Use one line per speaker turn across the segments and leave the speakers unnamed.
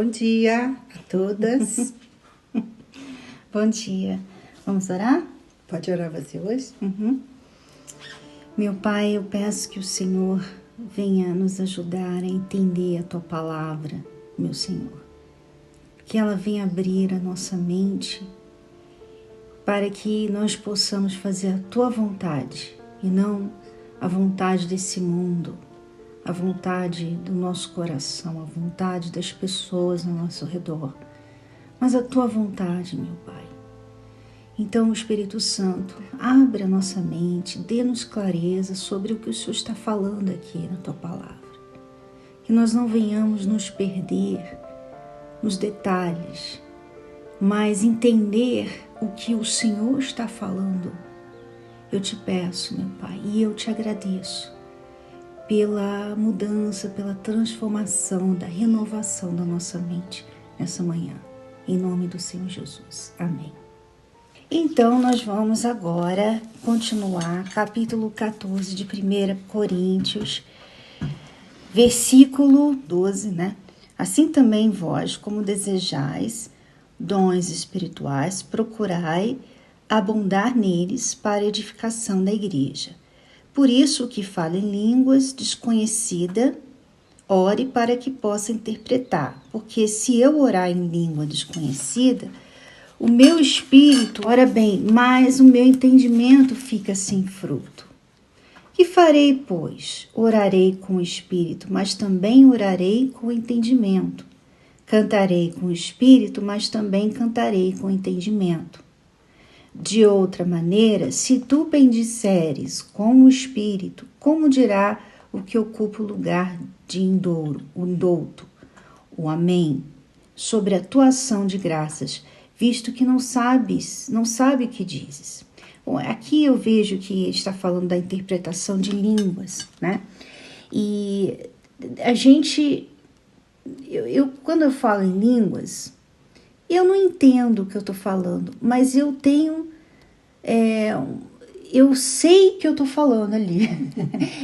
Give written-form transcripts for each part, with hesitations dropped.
Bom dia a todas.
Bom dia. Vamos orar?
Pode orar você hoje?
Meu Pai, eu peço que o Senhor venha nos ajudar a entender a Tua palavra, meu Senhor. Que ela venha abrir a nossa mente para que nós possamos fazer a Tua vontade e não a vontade desse mundo, a vontade do nosso coração, a vontade das pessoas ao nosso redor, mas a Tua vontade, meu Pai. Então, Espírito Santo, abre a nossa mente, dê-nos clareza sobre o que o Senhor está falando aqui na Tua palavra. Que nós não venhamos nos perder nos detalhes, mas entender o que o Senhor está falando. Eu te peço, meu Pai, e eu te agradeço pela mudança, pela transformação, da renovação da nossa mente nessa manhã. Em nome do Senhor Jesus. Amém. Então, nós vamos agora continuar capítulo 14 de 1 Coríntios, versículo 12, né? Assim também vós, como desejais dons espirituais, procurai abundar neles para a edificação da igreja. Por isso, o que fala em línguas desconhecida, ore para que possa interpretar, porque se eu orar em língua desconhecida, o meu espírito, ora bem, mas o meu entendimento fica sem fruto. Que farei, pois? Orarei com o espírito, mas também orarei com o entendimento. Cantarei com o espírito, mas também cantarei com o entendimento. De outra maneira, se tu bendisseres com o espírito, como dirá o que ocupa o lugar de indouto, o amém, sobre a tua ação de graças, visto que não sabe o que dizes. Bom, aqui eu vejo que está falando da interpretação de línguas, né? E a gente, quando eu falo em línguas, eu não entendo o que eu estou falando, mas eu sei que eu estou falando ali.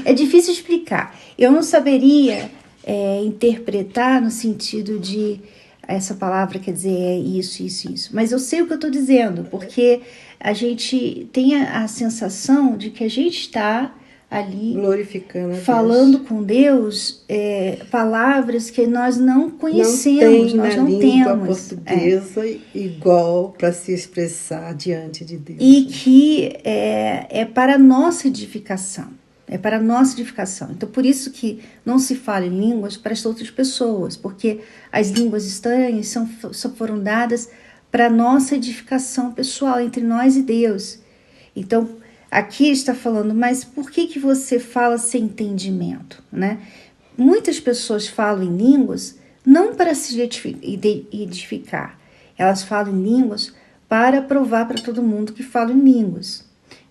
É difícil explicar. Eu não saberia interpretar no sentido de essa palavra quer dizer isso, mas eu sei o que eu estou dizendo, porque a gente tem a sensação de que a gente está ali
glorificando a
falando
Deus.
com Deus palavras que nós não conhecemos, nós não
língua
temos.
Portuguesa igual para se expressar diante de Deus.
E que é para a nossa edificação. É para a nossa edificação. Então, por isso que não se fala em línguas para as outras pessoas, porque as línguas estranhas só foram dadas para a nossa edificação pessoal, entre nós e Deus. Então, aqui está falando, mas por que você fala sem entendimento, né? Muitas pessoas falam em línguas não para se edificar. Elas falam em línguas para provar para todo mundo que falam em línguas.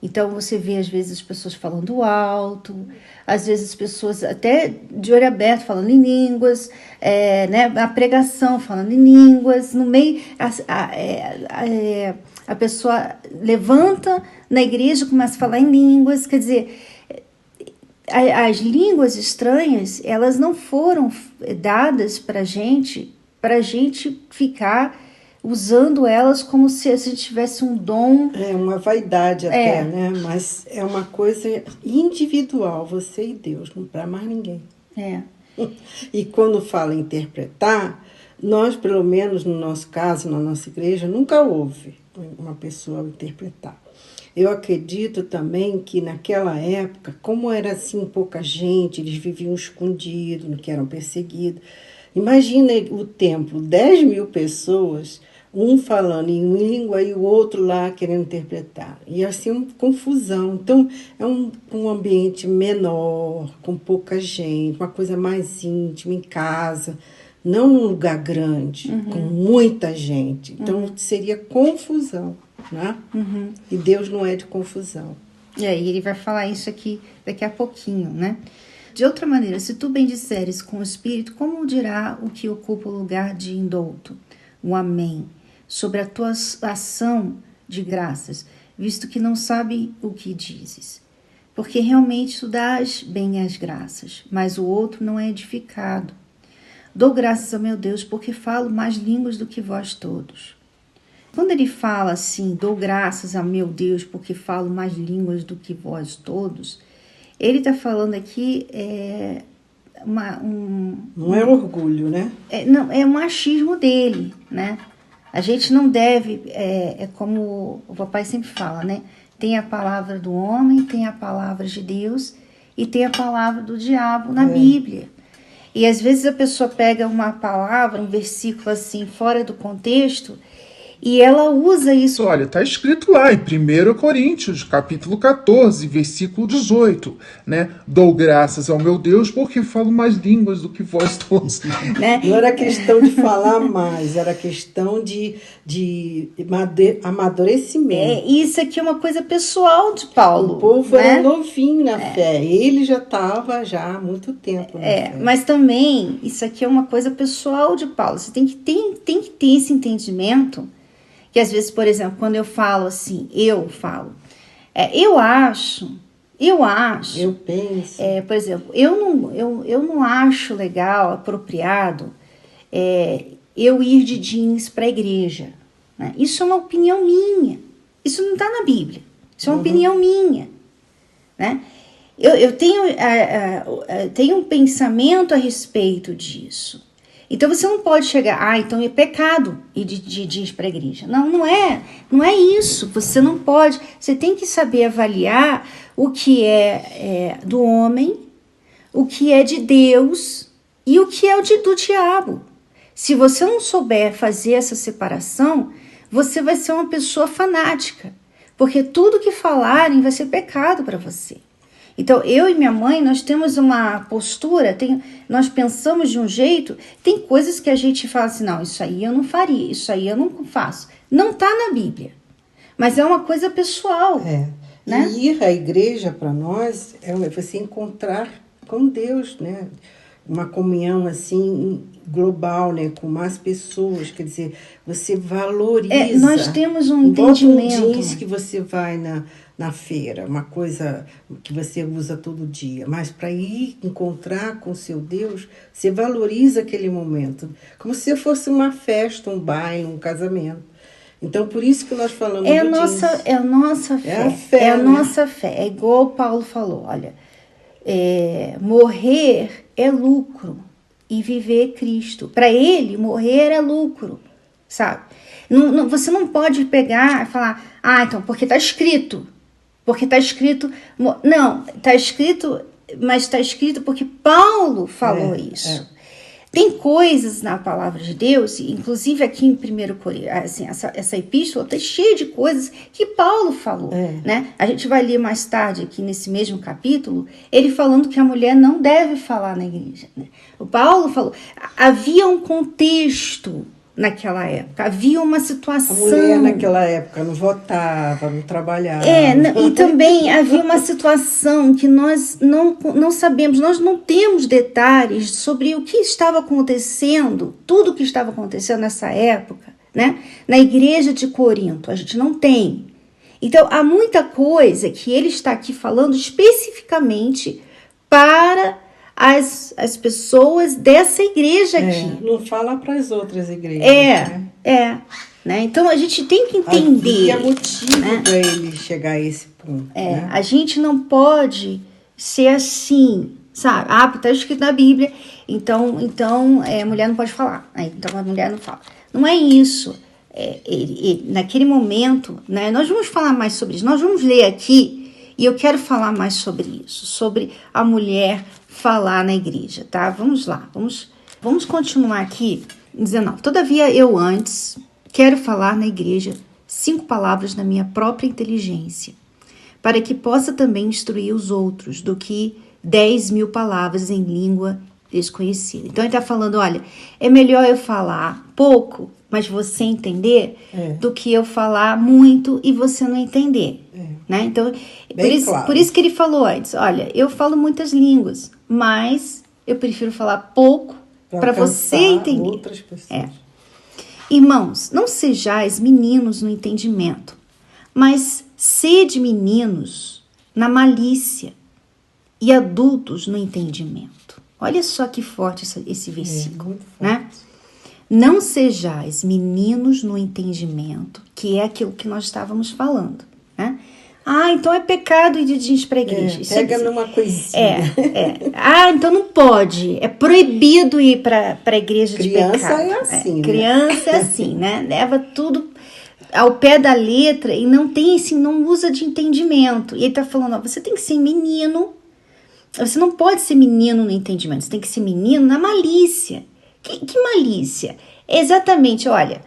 Então, você vê, às vezes, as pessoas falando alto, às vezes as pessoas até de olho aberto falando em línguas, né, a pregação falando em línguas, no meio, a pessoa levanta na igreja e começa a falar em línguas, quer dizer, as línguas estranhas, elas não foram dadas para a gente ficar usando elas como se a gente tivesse um dom.
É uma vaidade até, né? Mas é uma coisa individual, você e Deus, não para mais ninguém. E quando fala em interpretar, nós, pelo menos no nosso caso, na nossa igreja, nunca houve uma pessoa interpretar. Eu acredito também que naquela época, como era assim pouca gente, eles viviam escondidos, não que eram perseguidos. Imagina o templo, 10.000 pessoas, um falando em uma língua e o outro lá querendo interpretar. E assim, uma confusão. Então, é um ambiente menor, com pouca gente, uma coisa mais íntima, em casa, não num lugar grande, com muita gente. Então, seria confusão, né? E Deus não é de confusão.
E aí ele vai falar isso aqui daqui a pouquinho, né? De outra maneira, se tu bendisseres com o Espírito, como dirá o que ocupa o lugar de indouto? O amém. Sobre a tua ação de graças, visto que não sabe o que dizes. Porque realmente tu dás bem as graças, mas o outro não é edificado. Dou graças ao meu Deus, porque falo mais línguas do que vós todos. Quando ele fala assim, dou graças ao meu Deus, porque falo mais línguas do que vós todos, ele está falando aqui
não é orgulho, né?
Não, é um achismo dele, né? A gente não deve, como o papai sempre fala, né? Tem a palavra do homem, tem a palavra de Deus e tem a palavra do diabo na Bíblia. E às vezes a pessoa pega uma palavra, um versículo assim, fora do contexto, e ela usa isso.
Olha, está escrito lá em 1 Coríntios, capítulo 14, versículo 18, né? Dou graças ao meu Deus porque falo mais línguas do que vós todos.
Né? Não era questão de falar mais, era questão de amadurecimento.
Isso aqui é uma coisa pessoal de Paulo.
O povo era novinho na fé, ele já estava há muito tempo na fé.
Mas também, isso aqui é uma coisa pessoal de Paulo. Você tem que ter esse entendimento. Que às vezes, por exemplo, quando eu falo assim, eu acho,
eu penso,
por exemplo, eu não acho legal, apropriado, eu ir de jeans para a igreja, né? Isso é uma opinião minha, isso não está na Bíblia, isso é uma opinião minha, né? Eu tenho um pensamento a respeito disso. Então você não pode chegar, então é pecado ir de jeans para a igreja. Não é isso. Você não pode, você tem que saber avaliar o que é do homem, o que é de Deus e o que é do diabo. Se você não souber fazer essa separação, você vai ser uma pessoa fanática, porque tudo que falarem vai ser pecado para você. Então, eu e minha mãe, nós temos uma postura, nós pensamos de um jeito, tem coisas que a gente fala assim, não, isso aí eu não faria, isso aí eu não faço. Não está na Bíblia, mas é uma coisa pessoal. Né?
E ir à igreja, para nós, é você encontrar com Deus, né? Uma comunhão assim global, né, com mais pessoas, quer dizer, você valoriza.
Nós temos um entendimento.
Não diz que você vai na feira, uma coisa que você usa todo dia, mas para ir encontrar com seu Deus, você valoriza aquele momento, como se fosse uma festa, um baile, um casamento. Então, por isso que nós falamos
a nossa fé. É a fé, né? Nossa fé. É igual Paulo falou, olha, morrer é lucro e viver é Cristo. Para ele, morrer é lucro, sabe? Você não pode pegar e falar, então, porque está escrito. Porque está escrito... Não, está escrito, mas está escrito porque Paulo falou isso. Tem coisas na palavra de Deus, inclusive aqui em 1 Coríntios, assim, essa epístola está cheia de coisas que Paulo falou. Né? A gente vai ler mais tarde, aqui nesse mesmo capítulo, ele falando que a mulher não deve falar na igreja. Né? O Paulo falou, havia um contexto naquela época, havia uma situação...
A mulher naquela época não votava, não trabalhava.
E também havia uma situação que nós não sabemos, nós não temos detalhes sobre o que estava acontecendo, tudo o que estava acontecendo nessa época, né? Na igreja de Corinto, a gente não tem. Então, há muita coisa que ele está aqui falando especificamente para as pessoas dessa igreja aqui.
Não fala para as outras igrejas.
Né? Então a gente tem que entender.
Havia motivo, né, para ele chegar a esse ponto. Né?
A gente não pode ser assim, sabe? Está escrito na Bíblia, então a mulher não pode falar. Então a mulher não fala. Não é isso. Naquele momento, né, nós vamos falar mais sobre isso. Nós vamos ler aqui e eu quero falar mais sobre isso, sobre a mulher falar na igreja, tá? Vamos lá, vamos continuar aqui, 19. Todavia eu antes quero falar na igreja 5 palavras na minha própria inteligência, para que possa também instruir os outros, do que 10.000 palavras em língua desconhecida. Então ele está falando, olha, é melhor eu falar pouco, mas você entender, do que eu falar muito e você não entender. Né? Então, por isso que ele falou antes, olha, eu falo muitas línguas, mas eu prefiro falar pouco para você entender.
Outras pessoas.
Irmãos, não sejais meninos no entendimento, mas sede meninos na malícia e adultos no entendimento. Olha só que forte esse versículo, né? Não sejais meninos no entendimento, que é aquilo que nós estávamos falando, né? Então é pecado ir de jeans para a igreja.
Pega numa coisinha.
Então não pode. É proibido ir para a igreja de pecado.
Criança é assim, né?
Criança é assim, né? Leva tudo ao pé da letra e não tem assim, não usa de entendimento. E ele tá falando, você tem que ser menino. Você não pode ser menino no entendimento. Você tem que ser menino na malícia. Que malícia? Exatamente, olha.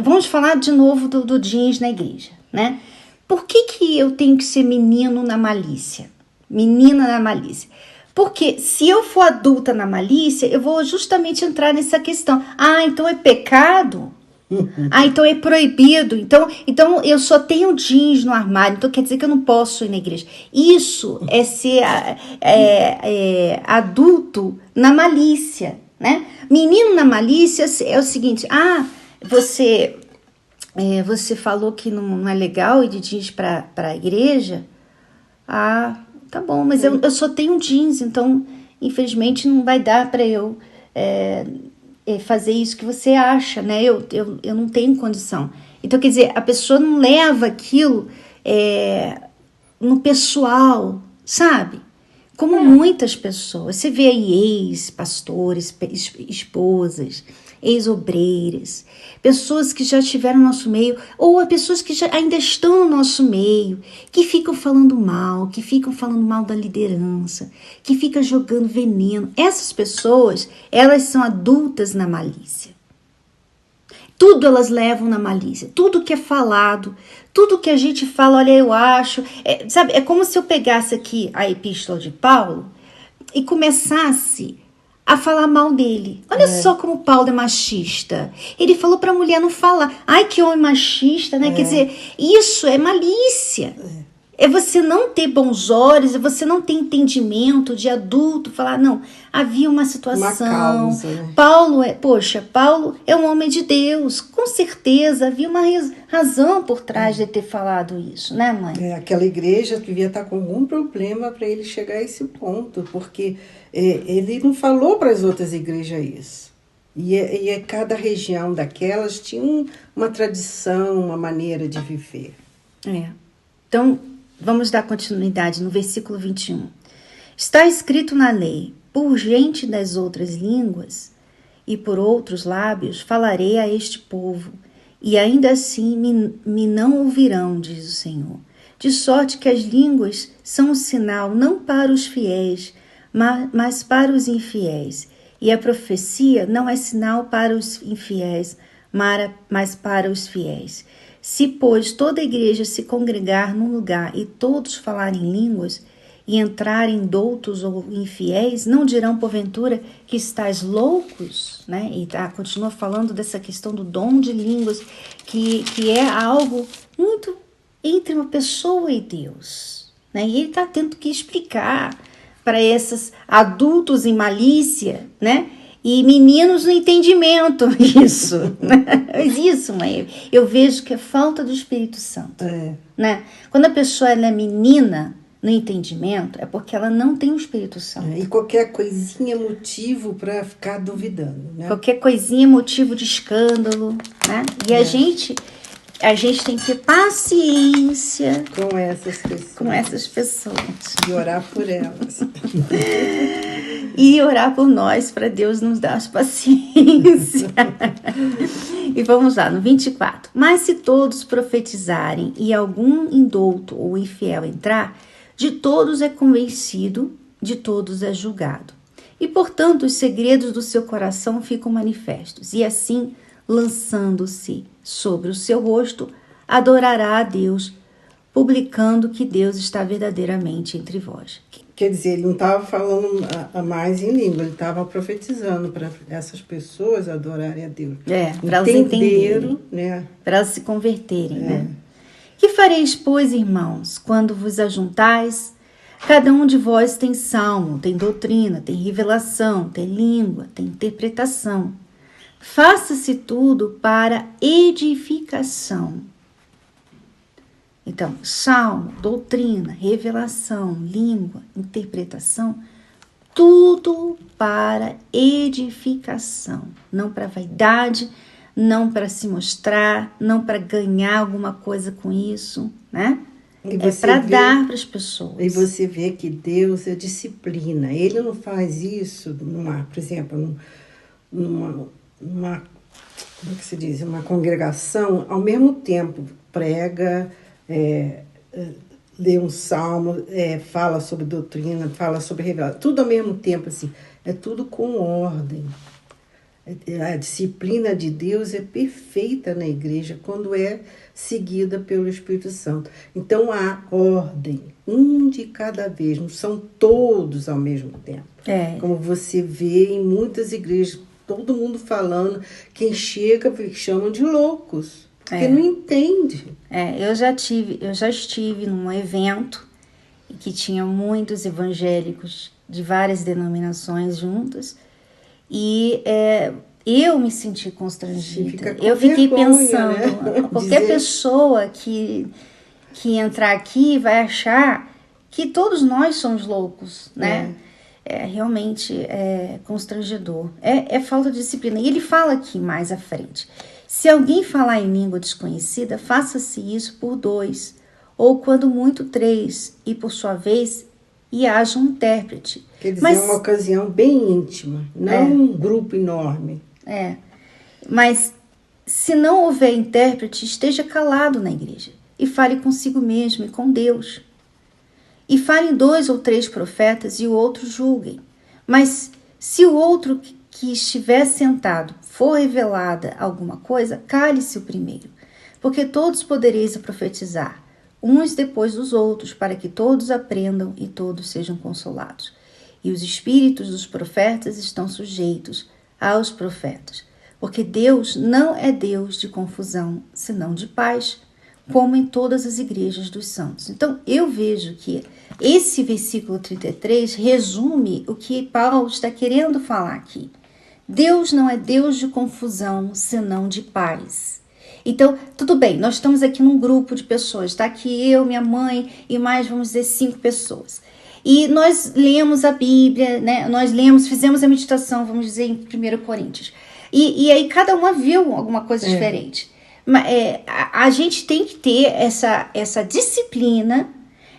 Vamos falar de novo do jeans na igreja, né? Por que eu tenho que ser menino na malícia? Menina na malícia. Porque se eu for adulta na malícia, eu vou justamente entrar nessa questão. Então é pecado? Então é proibido? Então eu só tenho jeans no armário, então quer dizer que eu não posso ir na igreja. Isso é ser adulto na malícia, né? Menino na malícia é o seguinte, você falou que não é legal ir de jeans para a igreja? Tá bom, mas eu só tenho jeans, então infelizmente não vai dar para eu fazer isso que você acha, né? Eu não tenho condição. Então, quer dizer, a pessoa não leva aquilo no pessoal, sabe? Como muitas pessoas. Você vê aí ex-pastores, esposas, ex-obreiras, pessoas que já estiveram no nosso meio, ou pessoas que ainda estão no nosso meio, que ficam falando mal da liderança, que ficam jogando veneno. Essas pessoas, elas são adultas na malícia. Tudo elas levam na malícia, tudo que é falado, tudo que a gente fala, olha, eu acho, sabe, é como se eu pegasse aqui a epístola de Paulo e começasse a falar mal dele. Olha só como Paulo é machista. Ele falou para a mulher não falar. Que homem machista, né? Quer dizer, isso é malícia. É você não ter bons olhos, é você não ter entendimento de adulto, falar, não, havia uma situação.
Uma causa, né?
Paulo é um homem de Deus. Com certeza havia uma razão por trás de ter falado isso, né, mãe?
Aquela igreja devia estar com algum problema para ele chegar a esse ponto, porque ele não falou para as outras igrejas isso. E cada região daquelas tinha uma tradição, uma maneira de viver.
Então, vamos dar continuidade no versículo 21. Está escrito na lei, por gente das outras línguas e por outros lábios falarei a este povo, e ainda assim me não ouvirão, diz o Senhor. De sorte que as línguas são um sinal não para os fiéis, mas para os infiéis. E a profecia não é sinal para os infiéis, mas para os fiéis. Se, pois, toda a igreja se congregar num lugar e todos falarem línguas e entrarem doutos ou infiéis, não dirão, porventura, que estáis loucos? Né? E continua falando dessa questão do dom de línguas, que é algo muito entre uma pessoa e Deus. Né? E ele está tendo que explicar para esses adultos em malícia, né? E meninos no entendimento, isso. Mas isso, mãe, eu vejo que é falta do Espírito Santo. Né? Quando a pessoa ela é menina no entendimento, é porque ela não tem o Espírito Santo.
E qualquer coisinha é motivo para ficar duvidando. Né?
Qualquer coisinha é motivo de escândalo. Né? E a gente tem que ter paciência
com essas pessoas. E orar por elas.
E orar por nós, para Deus nos dar paciência. E vamos lá, no 24. Mas se todos profetizarem e algum indouto ou infiel entrar, de todos é convencido, de todos é julgado. E, portanto, os segredos do seu coração ficam manifestos. E assim, lançando-se sobre o seu rosto, adorará a Deus, publicando que Deus está verdadeiramente entre vós.
Quer dizer, ele não estava falando mais em língua, ele estava profetizando para essas pessoas adorarem a Deus.
Para elas entenderem,
né?
Para elas se converterem, né? Que fareis, pois, irmãos, quando vos ajuntais? Cada um de vós tem salmo, tem doutrina, tem revelação, tem língua, tem interpretação. Faça-se tudo para edificação. Então, salmo, doutrina, revelação, língua, interpretação, tudo para edificação, não para vaidade, não para se mostrar, não para ganhar alguma coisa com isso, né? É para dar para as pessoas.
E você vê que Deus é disciplina. Ele não faz isso, por exemplo, numa como que se diz? Uma congregação, ao mesmo tempo prega, lê um salmo, fala sobre doutrina, fala sobre revelação, tudo ao mesmo tempo, assim, é tudo com ordem. A disciplina de Deus é perfeita na igreja quando é seguida pelo Espírito Santo. Então há ordem, um de cada vez, não são todos ao mesmo tempo. Como você vê em muitas igrejas, todo mundo falando, quem chega chamam de loucos, porque não entende.
Eu já estive num evento que tinha muitos evangélicos de várias denominações juntos, e eu me senti constrangida. Eu fiquei pensando, né? Qualquer pessoa que entrar aqui vai achar que todos nós somos loucos, né? Realmente é constrangedor. É falta de disciplina. E ele fala aqui mais à frente: se alguém falar em língua desconhecida, faça-se isso por 2, ou quando muito 3, e por sua vez, e haja um intérprete.
Quer dizer, é uma ocasião bem íntima, não um grupo enorme.
Mas se não houver intérprete, esteja calado na igreja e fale consigo mesmo e com Deus. E falem 2 ou 3 profetas e o outro julguem. Mas se o outro que estiver sentado for revelada alguma coisa, cale-se o primeiro, porque todos podereis profetizar, uns depois dos outros, para que todos aprendam e todos sejam consolados. E os espíritos dos profetas estão sujeitos aos profetas, porque Deus não é Deus de confusão, senão de paz, como em todas as igrejas dos santos. Então, eu vejo que esse versículo 33 resume o que Paulo está querendo falar aqui. Deus não é Deus de confusão, senão de paz. Então, tudo bem, nós estamos aqui num grupo de pessoas, está aqui eu, minha mãe e mais, vamos dizer, 5 pessoas. E nós lemos a Bíblia, né? Fizemos a meditação, vamos dizer, em 1 Coríntios. E aí cada uma viu alguma coisa diferente. A gente tem que ter essa disciplina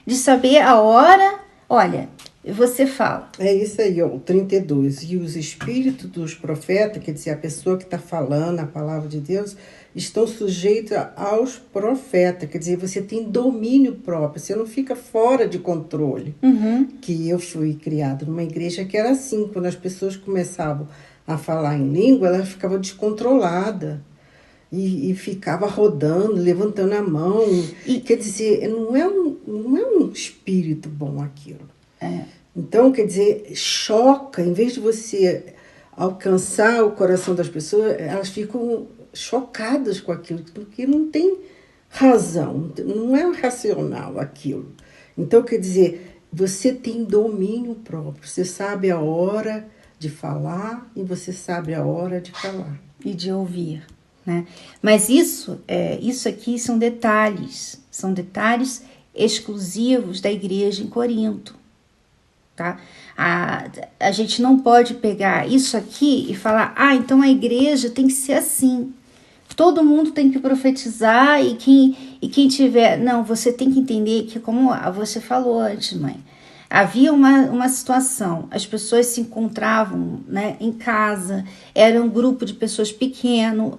de saber a hora. Olha, você fala.
É isso aí, o 32. E os espíritos dos profetas, quer dizer, a pessoa que está falando a palavra de Deus, estão sujeitos aos profetas. Quer dizer, você tem domínio próprio, você não fica fora de controle. Que eu fui criada numa igreja que era assim, quando as pessoas começavam a falar em língua, ela ficava descontrolada. E ficava rodando, levantando a mão. Quer dizer, não é um espírito bom aquilo. Então, quer dizer, choca. Em vez de você alcançar o coração das pessoas, elas ficam chocadas com aquilo, porque não tem razão, não é racional aquilo. Então, quer dizer, você tem domínio próprio. Você sabe a hora de falar e você sabe a hora de calar.
E de ouvir. Né? Mas isso aqui são detalhes exclusivos da igreja em Corinto, tá? A gente não pode pegar isso aqui e falar, então a igreja tem que ser assim, todo mundo tem que profetizar e quem tiver... Não, você tem que entender que, como você falou antes, mãe, havia uma situação, as pessoas se encontravam, né, em casa, era um grupo de pessoas pequeno,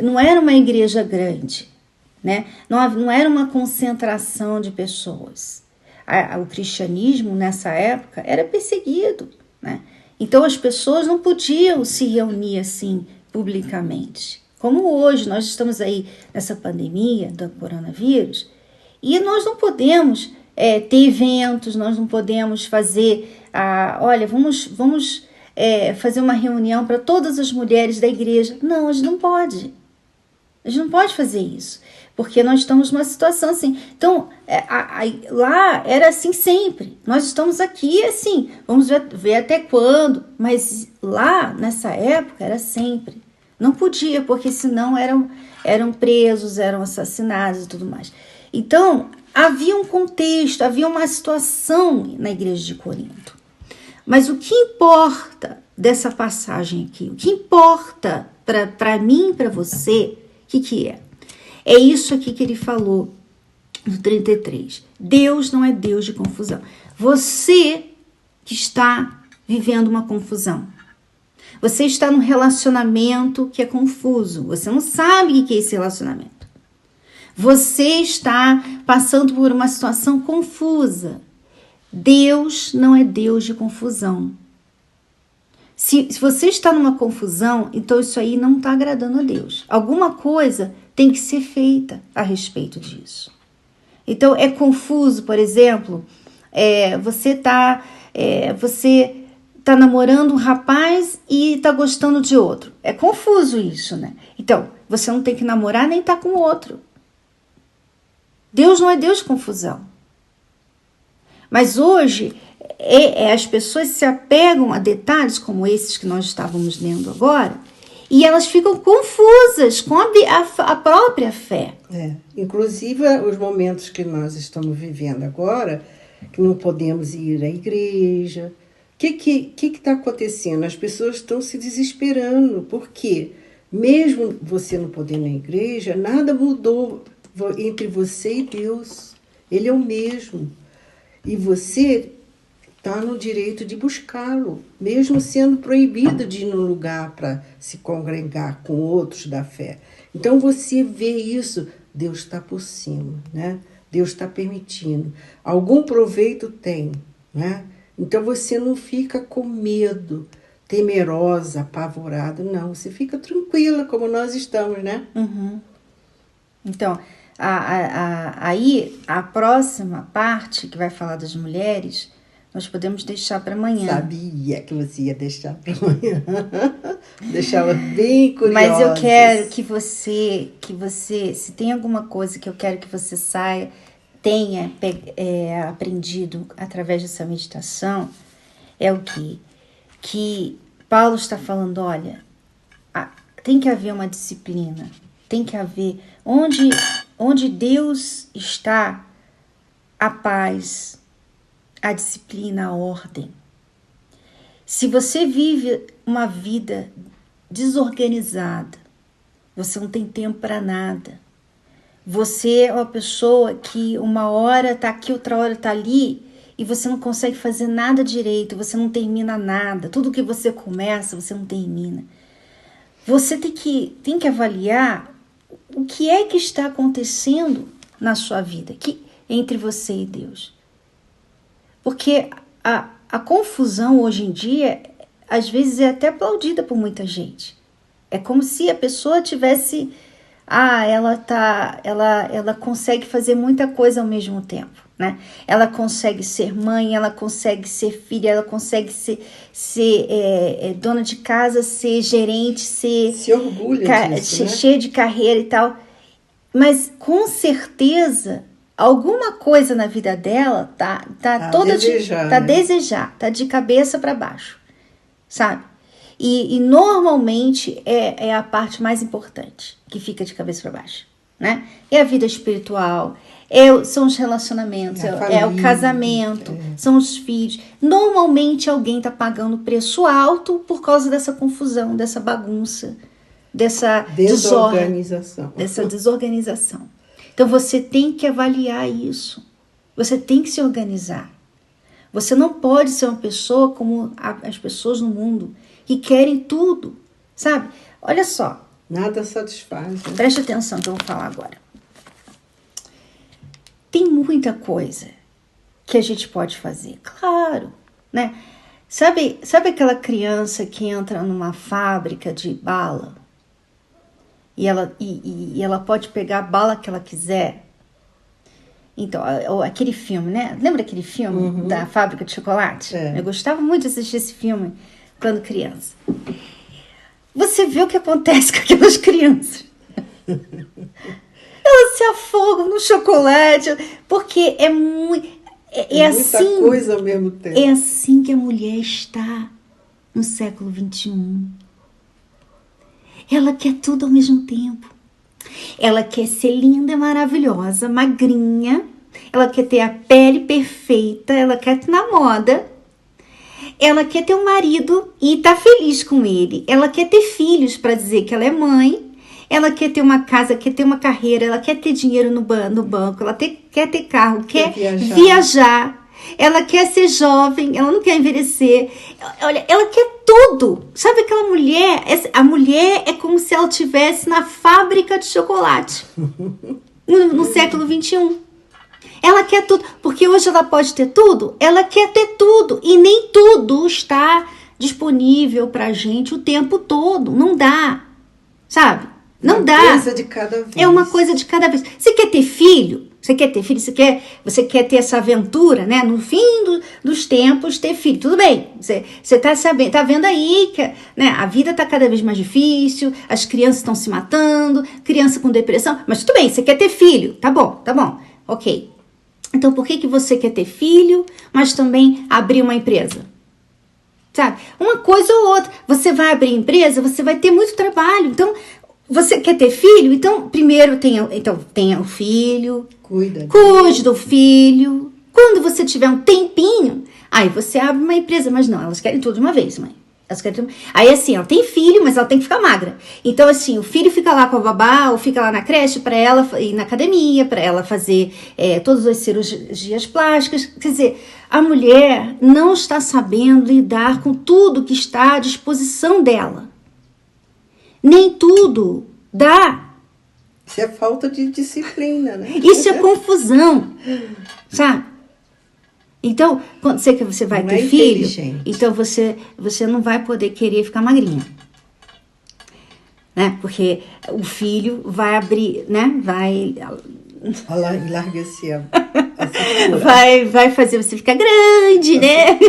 não era uma igreja grande, né? Não era uma concentração de pessoas. O cristianismo nessa época era perseguido, né? Então as pessoas não podiam se reunir assim publicamente. Como hoje, nós estamos aí nessa pandemia do coronavírus e nós não podemos... ter eventos, nós não podemos fazer, vamos fazer uma reunião para todas as mulheres da igreja. Não, a gente não pode. A gente não pode fazer isso, porque nós estamos numa situação assim. Então, lá era assim sempre. Nós estamos aqui assim, vamos ver até quando, mas lá, nessa época, era sempre. Não podia, porque senão eram presos, eram assassinados e tudo mais. Então, havia um contexto, havia uma situação na igreja de Corinto. Mas o que importa dessa passagem aqui, o que importa para mim e para você, o que é? É isso aqui que ele falou no 33. Deus não é Deus de confusão. Você que está vivendo uma confusão. Você está num relacionamento que é confuso. Você não sabe o que é esse relacionamento. Você está passando por uma situação confusa. Deus não é Deus de confusão. Se você está numa confusão, então isso aí não está agradando a Deus. Alguma coisa tem que ser feita a respeito disso. Então, é confuso, por exemplo, você tá namorando um rapaz e tá gostando de outro. É confuso isso, né? Então, você não tem que namorar nem tá com o outro. Deus não é Deus de confusão. Mas hoje, as pessoas se apegam a detalhes como esses que nós estávamos lendo agora, e elas ficam confusas com a própria fé.
Inclusive, os momentos que nós estamos vivendo agora, que não podemos ir à igreja. O que está acontecendo? As pessoas estão se desesperando, porque mesmo você não podendo ir à igreja, nada mudou entre você e Deus. Ele é o mesmo. E você está no direito de buscá-lo, mesmo sendo proibido de ir num lugar para se congregar com outros da fé. Então você vê isso, Deus está por cima, né? Deus está permitindo. Algum proveito tem, né? Então você não fica com medo, temerosa, apavorada, não. Você fica tranquila, como nós estamos, né?
Uhum. Então, aí a próxima parte que vai falar das mulheres, nós podemos deixar para amanhã.
Sabia que você ia deixar para amanhã. Deixá-la bem curiosa.
Mas eu quero que você, se tem alguma coisa que eu quero que você tenha aprendido através dessa meditação, é o que Paulo está falando, olha, tem que haver uma disciplina, tem que haver, onde Deus está, a paz, a disciplina, a ordem. Se você vive uma vida desorganizada, você não tem tempo para nada. Você é uma pessoa que uma hora está aqui, outra hora está ali, e você não consegue fazer nada direito, você não termina nada. Tudo que você começa, você não termina. Você tem que avaliar o que é que está acontecendo na sua vida, entre você e Deus. Porque a confusão hoje em dia, às vezes, é até aplaudida por muita gente. É como se a pessoa tivesse... ela consegue fazer muita coisa ao mesmo tempo, né? Ela consegue ser mãe, ela consegue ser filha, ela consegue ser dona de casa, ser gerente,
se orgulha disso, né?
Cheia de carreira e tal. Mas, com certeza... alguma coisa na vida dela tá de cabeça para baixo, sabe? E normalmente é a parte mais importante que fica de cabeça para baixo, né? É a vida espiritual, são os relacionamentos, é o casamento, são os filhos. Normalmente alguém tá pagando preço alto por causa dessa confusão, dessa bagunça, dessa desorganização. Então, você tem que avaliar isso. Você tem que se organizar. Você não pode ser uma pessoa como as pessoas no mundo que querem tudo, sabe? Olha só.
Nada satisfaz. Né?
Preste atenção que eu vou falar agora. Tem muita coisa que a gente pode fazer. Claro, né? Sabe aquela criança que entra numa fábrica de bala? E ela pode pegar a bala que ela quiser. Então, aquele filme, né? Lembra aquele filme da Fábrica de Chocolate? Eu gostava muito de assistir esse filme quando criança. Você vê o que acontece com aquelas crianças. Elas se afogam no chocolate, porque é muito...
É muita coisa ao mesmo tempo.
É assim que a mulher está no século XXI. Ela quer tudo ao mesmo tempo. Ela quer ser linda, maravilhosa, magrinha. Ela quer ter a pele perfeita. Ela quer estar na moda. ela quer ter um marido e tá feliz com ele. Ela quer ter filhos para dizer que ela é mãe. Ela quer ter uma casa, quer ter uma carreira, ela quer ter dinheiro no banco, ela quer ter carro, quer viajar. Ela quer ser jovem, ela não quer envelhecer. Olha, ela quer tudo. Sabe aquela mulher? A mulher é como se ela estivesse na fábrica de chocolate no século XXI. Ela quer tudo, porque hoje ela pode ter tudo, ela quer ter tudo. E nem tudo está disponível pra gente o tempo todo. Não dá, sabe? Não dá.
Uma coisa de cada vez.
É uma coisa de cada vez. Você quer ter filho? Você quer ter essa aventura, né? No fim dos tempos, ter filho. Tudo bem. Você tá vendo aí que, né, a vida tá cada vez mais difícil, as crianças estão se matando, criança com depressão. Mas tudo bem, você quer ter filho. Tá bom. Ok. Então, por que você quer ter filho, mas também abrir uma empresa? Sabe? Uma coisa ou outra. Você vai abrir empresa, você vai ter muito trabalho. Então, você quer ter filho? Então, primeiro tenha o filho. Cuide do filho. Quando você tiver um tempinho, aí você abre uma empresa. Mas não, elas querem tudo de uma vez, mãe. Aí assim, ela tem filho, mas ela tem que ficar magra. Então assim, o filho fica lá com a babá, ou fica lá na creche para ela ir na academia, para ela fazer todas as cirurgias plásticas. Quer dizer, a mulher não está sabendo lidar com tudo que está à disposição dela. Nem tudo dá.
Isso é falta de disciplina, né?
Isso é confusão, sabe? Então, quando você vai ter filho, então você não vai poder querer ficar magrinha. Né? Porque o filho vai abrir, né? Vai
enlarguecer a cintura.
Vai fazer você ficar grande, né?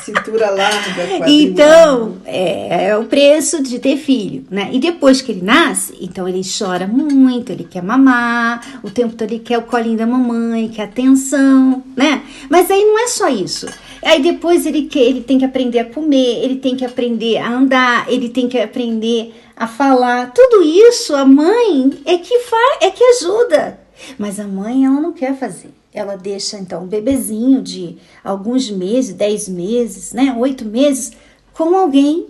Cintura larga, quadril.
Então, é o preço de ter filho, né? E depois que ele nasce, então ele chora muito, ele quer mamar, o tempo todo ele quer o colinho da mamãe, quer atenção, né? Mas aí não é só isso. Aí depois ele tem que aprender a comer, ele tem que aprender a andar, ele tem que aprender a falar. Tudo isso a mãe é que ajuda. Mas a mãe, ela não quer fazer. Ela deixa, então, um bebezinho de alguns meses, 10 meses, né, 8 meses, com alguém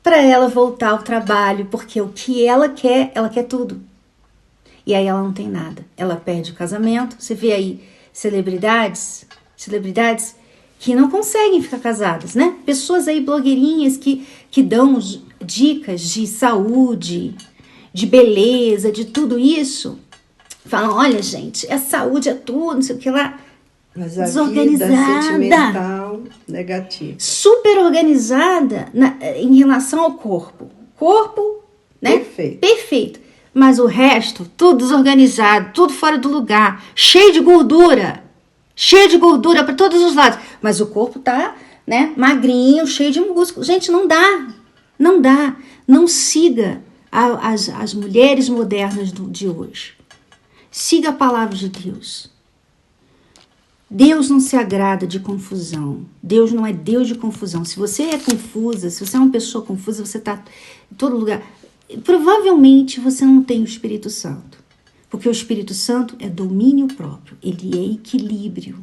para ela voltar ao trabalho, porque o que ela quer tudo. E aí ela não tem nada. Ela perde o casamento. Você vê aí celebridades que não conseguem ficar casadas, né? Pessoas aí, blogueirinhas, que dão dicas de saúde, de beleza, de tudo isso. Falam, olha, gente, a saúde é tudo, não sei o que lá.
Mas a desorganizada, vida sentimental negativa.
Super organizada em relação ao corpo. Corpo, né? Perfeito. Mas o resto, tudo desorganizado, tudo fora do lugar, cheio de gordura para todos os lados. Mas o corpo tá, né, magrinho, cheio de músculo. Gente, não dá. Não siga as mulheres modernas de hoje. Siga a palavra de Deus. Deus não se agrada de confusão. Deus não é Deus de confusão. Se você é confusa, se você é uma pessoa confusa, você está em todo lugar. Provavelmente você não tem o Espírito Santo. Porque o Espírito Santo é domínio próprio. Ele é equilíbrio.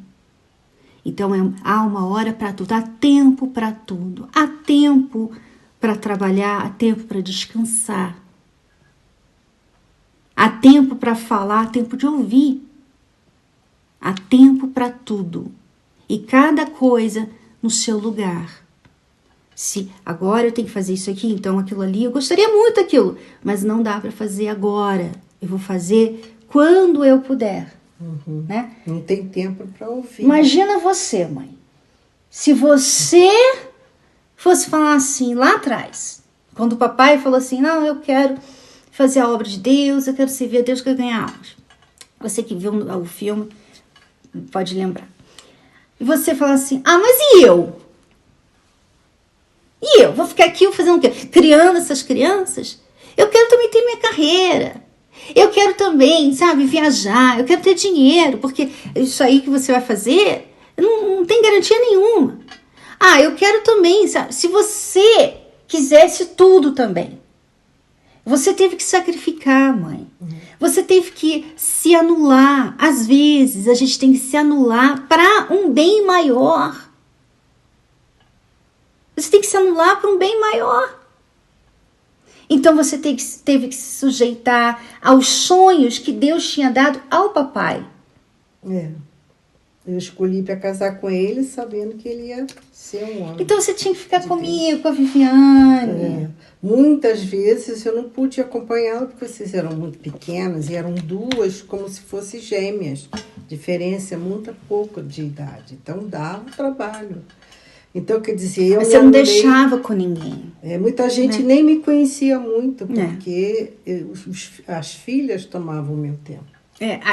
Então há uma hora para tudo. Há tempo para tudo. Há tempo para trabalhar. Há tempo para descansar. Há tempo para falar, há tempo de ouvir. Há tempo para tudo. E cada coisa no seu lugar. Se agora eu tenho que fazer isso aqui, então aquilo ali, eu gostaria muito daquilo, mas não dá para fazer agora. Eu vou fazer quando eu puder. Né?
Não tem tempo para ouvir.
Imagina você, mãe. Se você fosse falar assim lá atrás, quando o papai falou assim, não, eu quero fazer a obra de Deus, eu quero servir a Deus, eu quero ganhar almas. Você que viu o filme pode lembrar. E você fala assim, mas e eu? E eu? Vou ficar aqui fazendo o quê? Criando essas crianças? Eu quero também ter minha carreira. Eu quero também, sabe, viajar. Eu quero ter dinheiro, porque isso aí que você vai fazer não tem garantia nenhuma. Eu quero também, sabe? Se você quisesse tudo também, você teve que sacrificar, mãe. Você teve que se anular. Às vezes, a gente tem que se anular para um bem maior. Você tem que se anular para um bem maior. Então você teve que se sujeitar aos sonhos que Deus tinha dado ao papai.
Eu escolhi para casar com ele sabendo que ele ia ser um homem.
Então você tinha que ficar comigo, com a Viviane.
Muitas vezes eu não pude acompanhá-la porque vocês eram muito pequenas e eram duas como se fossem gêmeas. Diferença muito pouco de idade. Então dava trabalho. Então, quer dizer,
Mas você não deixava com ninguém.
Muita gente nem me conhecia muito, porque as filhas tomavam o meu tempo.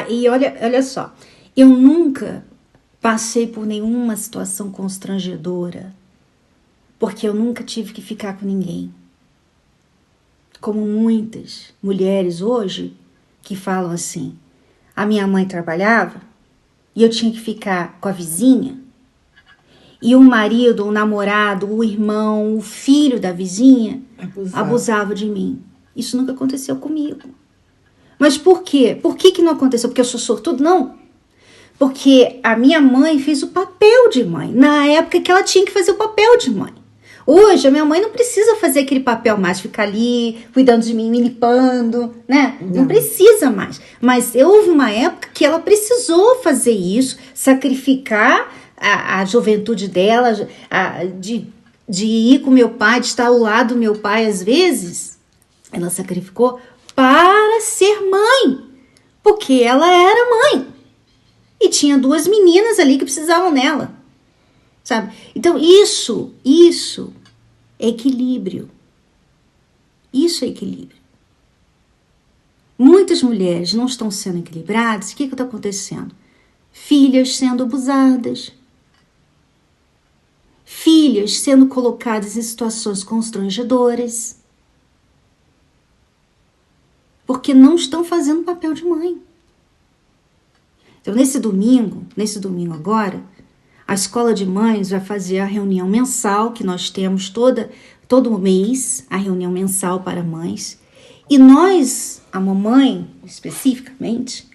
E olha só, eu nunca passei por nenhuma situação constrangedora, porque eu nunca tive que ficar com ninguém. Como muitas mulheres hoje que falam assim, a minha mãe trabalhava e eu tinha que ficar com a vizinha, e o marido, o namorado, o irmão, o filho da vizinha abusava de mim. Isso nunca aconteceu comigo. Mas por quê? Por que não aconteceu? Porque eu sou sortudo? Não. Porque a minha mãe fez o papel de mãe, na época que ela tinha que fazer o papel de mãe. Hoje, a minha mãe não precisa fazer aquele papel mais, ficar ali, cuidando de mim, me limpando, né? Não precisa mais. Mas houve uma época que ela precisou fazer isso, sacrificar a juventude dela, de ir com meu pai, de estar ao lado do meu pai às vezes. Ela sacrificou para ser mãe, porque ela era mãe. E tinha duas meninas ali que precisavam dela, sabe? Então isso é equilíbrio. Isso é equilíbrio. Muitas mulheres não estão sendo equilibradas. O que está acontecendo? Filhas sendo abusadas. Filhas sendo colocadas em situações constrangedoras. Porque não estão fazendo o papel de mãe. Então, nesse domingo agora, a Escola de Mães vai fazer a reunião mensal que nós temos todo mês, a reunião mensal para mães. E nós, a mamãe especificamente,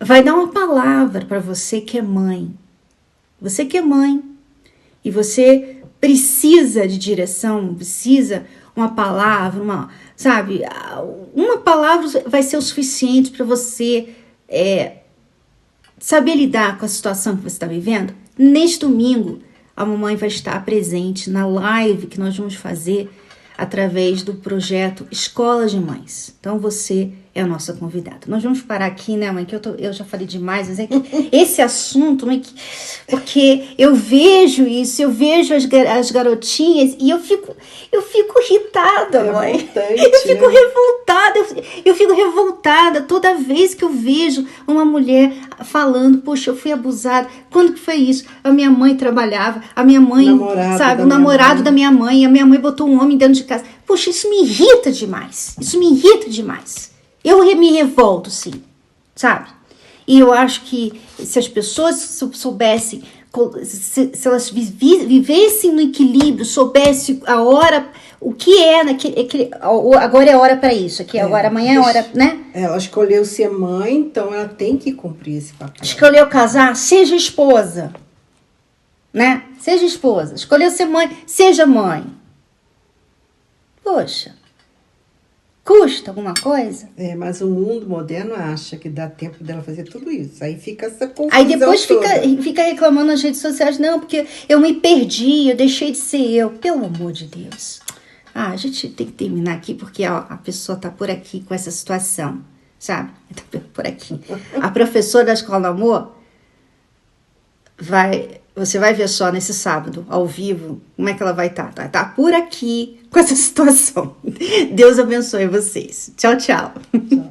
vai dar uma palavra para você que é mãe. Você que é mãe e você precisa de direção, precisa uma palavra, uma palavra vai ser o suficiente para você saber lidar com a situação que você está vivendo. Neste domingo, a mamãe vai estar presente na live que nós vamos fazer através do projeto Escola de Mães. Então, você é a nossa convidada. Nós vamos parar aqui, né, mãe? Que eu já falei demais, mas é que esse assunto, mãe, porque eu vejo isso, eu vejo as garotinhas e eu fico irritada, mãe. Eu fico revoltada, eu fico revoltada toda vez que eu vejo uma mulher falando, poxa, eu fui abusada. Quando que foi isso? A minha mãe trabalhava, a minha mãe, o namorado da minha mãe, a minha mãe botou um homem dentro de casa. Poxa, isso me irrita demais. Eu me revolto, sim, sabe? E eu acho que se as pessoas soubessem, se elas vivessem no equilíbrio, soubessem a hora, o que é, agora é hora para isso, agora amanhã é hora, né?
Ela escolheu ser mãe, então ela tem que cumprir esse papel.
Escolheu casar, seja esposa, né? Seja esposa. Escolheu ser mãe, seja mãe. Poxa. Custa alguma coisa?
Mas o mundo moderno acha que dá tempo dela fazer tudo isso. Aí fica essa confusão.
Aí depois fica reclamando nas redes sociais. Não, porque eu me perdi, eu deixei de ser eu. Pelo amor de Deus. A gente tem que terminar aqui porque a pessoa tá por aqui com essa situação, sabe? Tá por aqui. A professora da Escola do Amor você vai ver só nesse sábado, ao vivo, como é que ela vai estar. Tá por aqui com essa situação. Deus abençoe vocês. Tchau, tchau. Tchau.